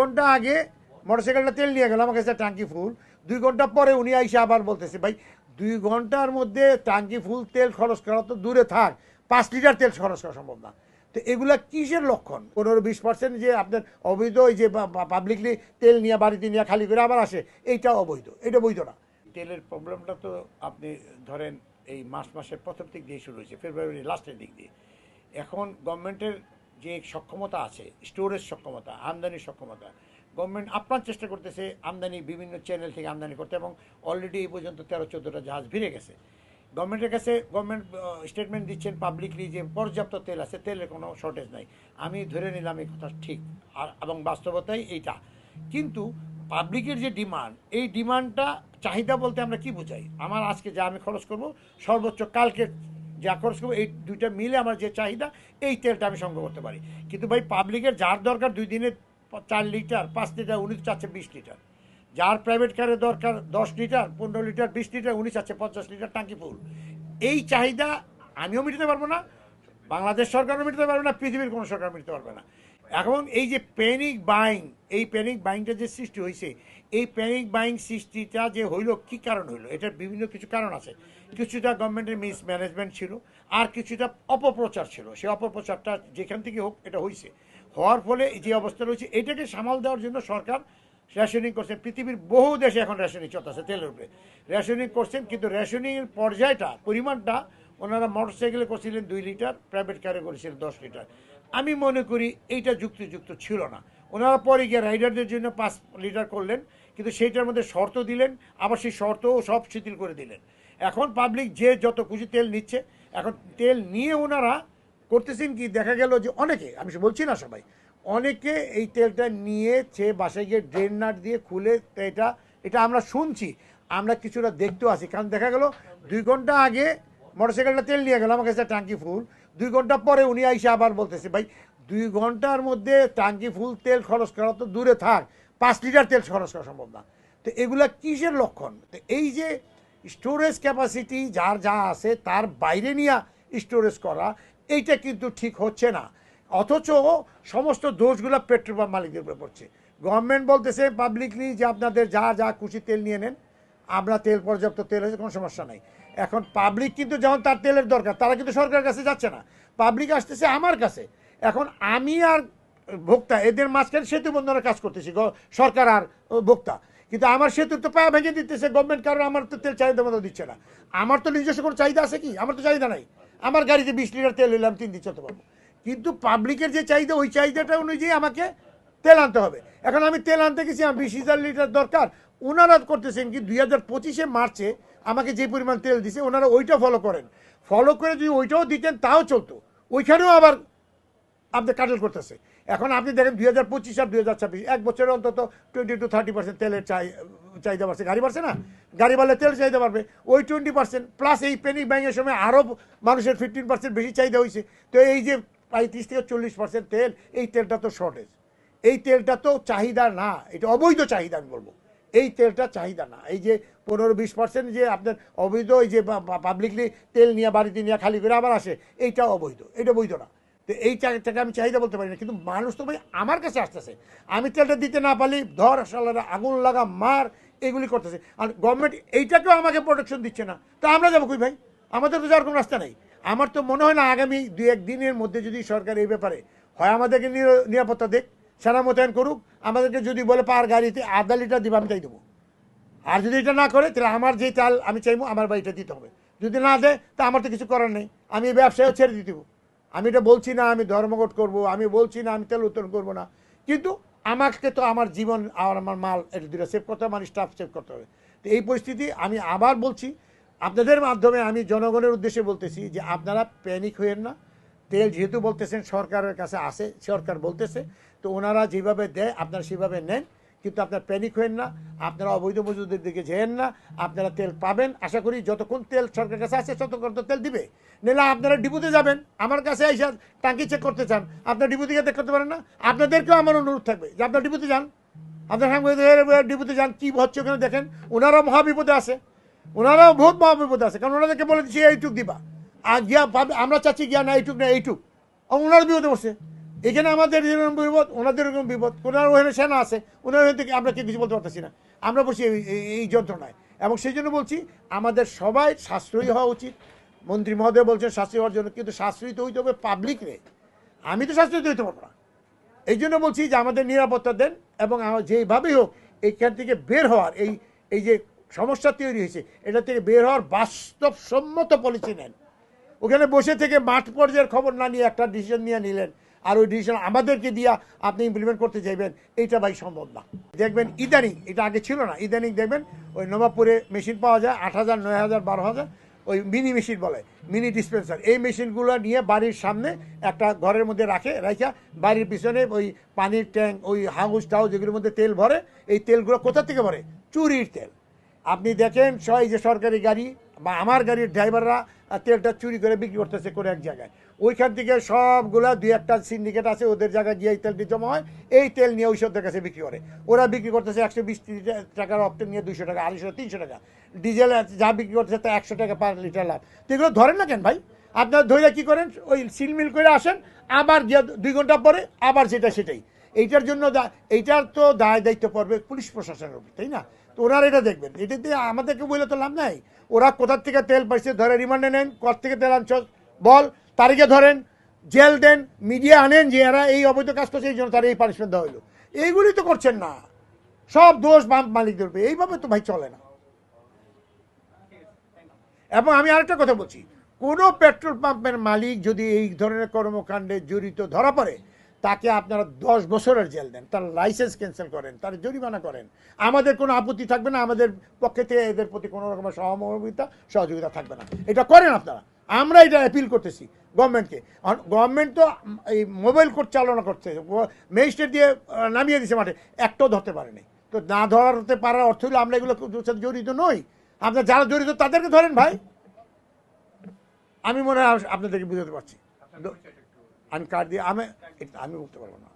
ঘন্টা আগে মোটরসাইকেলটা তেল নিয়ে গেল, আমার কাছে টাঙ্কি ফুল। 2 ঘন্টা পরে উনি আইসে আবার বলতেছে ভাই 2 ঘন্টার মধ্যে টাঙ্কি ফুল তেল খরচ করা তো দূরে থাক, 5 লিটার তেল খরচ করা সম্ভব না। তো এগুলা কিসের লক্ষণ? 15-20% যে আপনার অবৈধ, এই যে পাবলিকলি তেল নিয়ে বাড়িতে নিয়ে খালি করে আবার আসে, এইটা অবৈধ, এটা বৈধ না। তেলের প্রবলেমটা তো আপনি ধরেন এই মাসের প্রথম দিক দিয়ে শুরু হয়েছে, ফেব্রুয়ারি লাস্টের দিক দিয়ে। এখন গভর্নমেন্টের যে সক্ষমতা আছে, স্টোরেজ সক্ষমতা, আমদানির সক্ষমতা, গভর্নমেন্ট আপ্রাণ চেষ্টা করতেছে আমদানি বিভিন্ন চ্যানেল থেকে আমদানি করতে, এবং অলরেডি এই পর্যন্ত 13-14টা জাহাজ ভিড়ে গেছে। গভর্নমেন্টের কাছে গভর্নমেন্ট স্টেটমেন্ট দিচ্ছেন পাবলিকলি যে পর্যাপ্ত তেল আছে, তেলের কোনো শর্টেজ নাই। আমি ধরে নিলাম এই কথা ঠিক, আর এবং বাস্তবতাই এইটা। কিন্তু পাবলিকের যে ডিমান্ড, এই ডিমান্ডটা, চাহিদা বলতে আমরা কি বোঝাই? আমার আজকে যা আমি খরচ করব, সর্বোচ্চ কালকে যা খরচ করবো, এই দুইটা মিলে আমার যে চাহিদা, এই তেলটা আমি সংগ্রহ করতে পারি। কিন্তু ভাই পাবলিকের যার দরকার 2 দিনে 4 লিটার 5 লিটার, উনি চাচ্ছে 20 লিটার। যার প্রাইভেট কারের দরকার 10 লিটার 15 লিটার 20 লিটার, উনি চাচ্ছে 50 লিটার টাঙ্কি ফুল। এই চাহিদা আমিও মিটাতে পারবো না, বাংলাদেশ সরকারও মিটাতে পারবে না, পৃথিবীর কোনো সরকার মিটাতে পারবে না। এখন এই যে প্যানিক বাইং, এই প্যানিক বাইংটা যে সৃষ্টি হয়েছে, এই প্যানিক বাইং সৃষ্টিটা যে হইলো, কি কারণ হইলো? এটার বিভিন্ন কিছু কারণ আছে। কিছুটা গভর্নমেন্টের মিসম্যানেজমেন্ট ছিল, আর কিছুটা অপপ্রচার ছিল। সেই অপপ্রচারটা যেখান থেকে হোক, এটা হয়েছে। হওয়ার ফলে যে অবস্থা রয়েছে, এটাকে সামাল দেওয়ার জন্য সরকার রেশনিং করছেন। পৃথিবীর বহু দেশে এখন রেশনিং চলতেছে তেলের উপরে, রেশনিং করছেন। কিন্তু রেশনিংয়ের পর্যায়টা, পরিমাণটা, ওনারা মোটরসাইকেলে করছিলেন 2 লিটার, প্রাইভেট কারে করেছিলেন 10 লিটার। আমি মনে করি এইটা যুক্তিযুক্ত ছিল না। ওনারা পরে গিয়ে রাইডারদের জন্য 5 লিটার করলেন, কিন্তু সেইটার মধ্যে শর্ত দিলেন, আবার সেই শর্তও সব শিথিল করে দিলেন। এখন পাবলিক যে যত খুশি তেল নিচ্ছে, এখন তেল নিয়ে ওনারা করতেছেন কি, দেখা গেল যে অনেকে, আমি বলছি না সবাই, অনেকে এই তেলটা নিয়ে সে বাসায় গিয়ে ড্রেন নাট দিয়ে খুলে, এটা আমরা শুনছি, আমরা কিছুটা দেখতেও আসি। কারণ দেখা গেল 2 ঘন্টা আগে মোটরসাইকেলটা তেল নিয়ে গেল, আমার কাছে টাঙ্কি ফুল। 2 ঘন্টা পরে উনি আইসে আবার বলতেছে ভাই 2 ঘন্টার মধ্যে টাঙ্কি ফুল তেল খরচ করা তো দূরে থাক, 5 লিটার তেল খরচ করা সম্ভব না। তো এগুলা কিসের লক্ষণ? তো এই যে স্টোরেজ ক্যাপাসিটি যার যা আছে তার বাইরে নিয়ে স্টোরেজ করা, এইটা কিন্তু ঠিক হচ্ছে না। অথচ সমস্ত দোষগুলো পেট্রোল পাম্প মালিকদের উপরে পড়ছে। গভর্নমেন্ট বলতেছে পাবলিকলি যে আপনাদের যা যা খুশি তেল নিয়ে নেন, আমরা তেল পর্যাপ্ত তেল হয়েছে, কোনো সমস্যা নাই। এখন পাবলিক কিন্তু যখন তার তেলের দরকার, তারা কিন্তু সরকারের কাছে যাচ্ছে না, পাবলিক আসতেছে আমার কাছে। এখন আমি আর ভোক্তা, এদের মাঝখানে সেতু বন্ধনের কাজ করতেছি, সরকার আর ভোক্তা। কিন্তু আমার সেতুর তো পায়া ভেঙে দিতেছে গভর্নমেন্ট, কারণ আমার তো তেল চাহিদা মতো দিচ্ছে না। আমার তো নিজস্ব কোনো চাহিদা আছে কি? আমার তো চাহিদা নাই। আমার গাড়িতে 20 লিটার তেল হইলে আমি 3 দিন চলতে পারবো। কিন্তু পাবলিকের যে চাহিদা, ওই চাহিদাটা অনুযায়ী আমাকে তেল আনতে হবে। এখন আমি তেল আনতে গেছি, আমার 20,000 লিটার দরকার। ওনারা করতেছেন কি, 2025 মার্চে আমাকে যে পরিমাণ তেল দিছে, ওনারা ওইটা ফলো করেন। ফলো করে যদি ওইটাও দিতেন তাও চলতো, ওইখানেও আবার আপনি কাটল করতেছে। এখন আপনি দেখেন 2025 আর 2026, 1 বছরে অন্তত 20-30% তেলের চাহিদা বাড়ছে। গাড়ি বাড়ছে না, গাড়ি বাড়লে তেল চাহিদা বাড়বে। ওই 20% প্লাস এই প্যানিক ব্যাংকের সময় আরও মানুষের 15% বেশি চাহিদা হয়েছে। তো এই যে 35-40% তেল, এই তেলটা তো শর্টেজ, এই তেলটা তো চাহিদা না, এটা অবৈধ চাহিদা আমি বলবো। এই তেলটা চাহিদা না। এই যে 15-20% যে আপনার অবৈধ, এই যে পাবলিকলি তেল নিয়ে বাড়িতে নিয়ে খালি করে আবার আসে, এইটা অবৈধ, এটা বৈধ না। তো এই টাকা আমি চাহিদা বলতে পারি না। কিন্তু মানুষ তো ভাই আমার কাছে আসতেছে, আমি তেলটা দিতে না পারলে ধর সালারা আগুন লাগা মার, এগুলি করতেছে। আর গভর্নমেন্ট এইটাকেও আমাকে প্রোটেকশন দিচ্ছে না, তো আমরা যাবো কই ভাই? আমাদের তো যাওয়ার কোনো রাস্তা নেই। আমার তো মনে হয় না আগামী 2-1 দিনের মধ্যে যদি সরকার এই ব্যাপারে হয় আমাদেরকে নিরাপত্তা দেখ, সেনা মোতায়েন করুক, আমাদেরকে যদি বলে পার গাড়িতে 1/2 লিটার দিব, আমি তাই দেবো। আর যদি এটা না করে, তাহলে আমার যে চাল আমি চাইবো আমার বাড়িটা দিতে হবে। যদি না দেয়, তা আমার তো কিছু করার নেই, আমি এই ব্যবসায়ও ছেড়ে দিতে দেবো। আমি এটা বলছি না আমি ধর্মঘট করব, আমি বলছি না আমি তেল উত্তোলন করবো না, কিন্তু আমাকে তো আমার জীবন আর আমার মাল এটা দুটো সেভ করতে হবে, আমার স্টাফ সেভ করতে হবে। তো এই পরিস্থিতি আমি আবার বলছি, আপনাদের মাধ্যমে আমি জনগণের উদ্দেশ্যে বলতেছি যে আপনারা প্যানিক হইয়েন না। তেল যেহেতু বলতেছেন সরকারের কাছে আসে, সরকার বলতেছে, তো ওনারা যেভাবে দেয় আপনারা সেভাবে নেন। কিন্তু আপনার প্যানিক হয়েন না, আপনারা অবৈধ মজুদের দিকে যেয়েন না। আপনারা তেল পাবেন, আশা করি যতক্ষণ তেল সরকারের কাছে আসে ততক্ষণ তো তেল দিবে। নিলে আপনারা ডিপুতে যাবেন, আমার কাছে এসে টাঙ্কি চেক করতে চান, আপনার ডিপুতে গিয়ে চেক করতে পারেন না? আপনাদেরকেও আমার অনুরোধ থাকবে যে আপনার ডিপুতে যান, আপনার ডিপুতে যান, কী হচ্ছে ওখানে দেখেন। ওনারাও মহাবিপদে আছে, ওনারাও বহুত মহাবিপদে আছে, কারণ ওনাদেরকে বলে দিচ্ছি এইটুক দিবা, আর গিয়া আমরা চাচ্ছি গিয়া না এইটুক না এইটুক, ওনারা বিপদে বসে। এখানে আমাদের যেরকম বিপদ ওনাদের এরকম বিপদ, ওনার ওখানে সেনা আছে, ওনার ওখান থেকে আমরা কিছু বলতে পারতেছি না, আমরা বসি এই যন্ত্রণায়। এবং সেই জন্য বলছি আমাদের সবাই সাশ্রয়ী হওয়া উচিত। মন্ত্রী মহোদয় বলছেন সাশ্রয়ী হওয়ার জন্য, কিন্তু সাশ্রয়ী তো হইতে হবে পাবলিক রে, আমি তো সাশ্রয়ী হইতে পারবো না। এই জন্য বলছি যে আমাদের নিরাপত্তা দেন, এবং যেইভাবেই হোক এইখান থেকে বের হওয়ার এই যে সমস্যা তৈরি হয়েছে এটা থেকে বের হওয়ার বাস্তবসম্মত পলিসি নেন। ওখানে বসে থেকে মাঠ পর্যায়ের খবর না নিয়ে একটা ডিসিশন নিয়ে নিলেন, আর ওই ডিসিশন আমাদেরকে দিয়া আপনি ইমপ্লিমেন্ট করতে চাইবেন, এইটা ভাই সম্ভব না। দেখবেন ইদানিং, এটা আগে ছিল না, ইদানিং দেখবেন ওই নবাবপুরে মেশিন পাওয়া যায় 8,000, 9,000, 12,000, ওই মিনি মেশিন বলে, মিনি ডিসপেন্সার। এই মেশিনগুলো নিয়ে বাড়ির সামনে একটা ঘরের মধ্যে রাখা বাড়ির পিছনে ওই পানির ট্যাঙ্ক, ওই হাউস টাউস এগুলোর মধ্যে তেল ভরে। এই তেলগুলো কোথা থেকে ভরে? চুরির তেল। আপনি দেখেন এই যে সরকারি গাড়ি বা আমার গাড়ির ড্রাইভাররা তেলটা চুরি করে বিক্রি করতেছে করে এক জায়গায়, ওইখান থেকে সবগুলা 2-1টা সিন্ডিকেট আছে, ওদের জায়গায় গিয়ে এই তেলটি জমা হয়, এই তেল নিয়ে ওইসবদের কাছে বিক্রি করে। ওরা বিক্রি করতেছে 120 টাকার অক্টেন নিয়ে 200 টাকা, 250, 300 টাকা। ডিজেল যা বিক্রি করতেছে তা 100 টাকা পার লিটার লাভ। তো এগুলো ধরেন না কেন ভাই? আপনার ধরে কী করেন, ওই সিলমিল করে আসেন, আবার গিয়ে 2 ঘন্টা পরে আবার সেটাই। এইটার জন্য এইটার তো দায় দায়িত্ব পড়বে পুলিশ প্রশাসনের উপর, তাই না? তো ওনারা এটা দেখবেন, এটাতে আমাদেরকে বলে তো লাভ নাই। ওরা কোথার থেকে তেল পাইছে ধরে রিমান্ডে নেন, কোথা থেকে তেল আনছ বল, তারিখে ধরেন, জেল দেন, মিডিয়া আনেন যে এরা এই অবৈধ কাজ করছে, এই জন্য তারা এই পানিশমেন্ট দেওয়া হইলো। এইগুলি তো করছেন না, সব দোষ মালিকদের উপরে। এইভাবে তো ভাই চলে না। এবং আমি আরেকটা কথা বলছি, কোনো পেট্রোল পাম্পের মালিক যদি এই ধরনের কর্মকাণ্ডে জড়িত ধরা পড়ে, তাকে আপনারা 10 বছরের জেল দেন, তার লাইসেন্স ক্যান্সেল করেন, তার জরিমানা করেন, আমাদের কোনো আপত্তি থাকবে না। আমাদের পক্ষে থেকে এদের প্রতি কোনো রকমের সহযোগিতা থাকবে না। এটা করেন আপনারা, আমরা এটা অ্যাপিল করতেছি গভর্নমেন্টকে। গভর্নমেন্ট তো এই মোবাইল কোর্ট চালনা করছে, ম্যাজিস্ট্রেট দিয়ে নামিয়ে দিয়েছে মাঠে, একটাও ধরতে পারেনি। তো না ধরতে পারার অর্থ হলো আমরা এগুলো সাথে জড়িত নই। আপনার যারা জড়িত তাদেরকে ধরেন ভাই। আমি মনে হয় আপনাদেরকে বুঝাতে পারছি। আমি কার্ড দিয়ে আমি উঠতে পারবো না।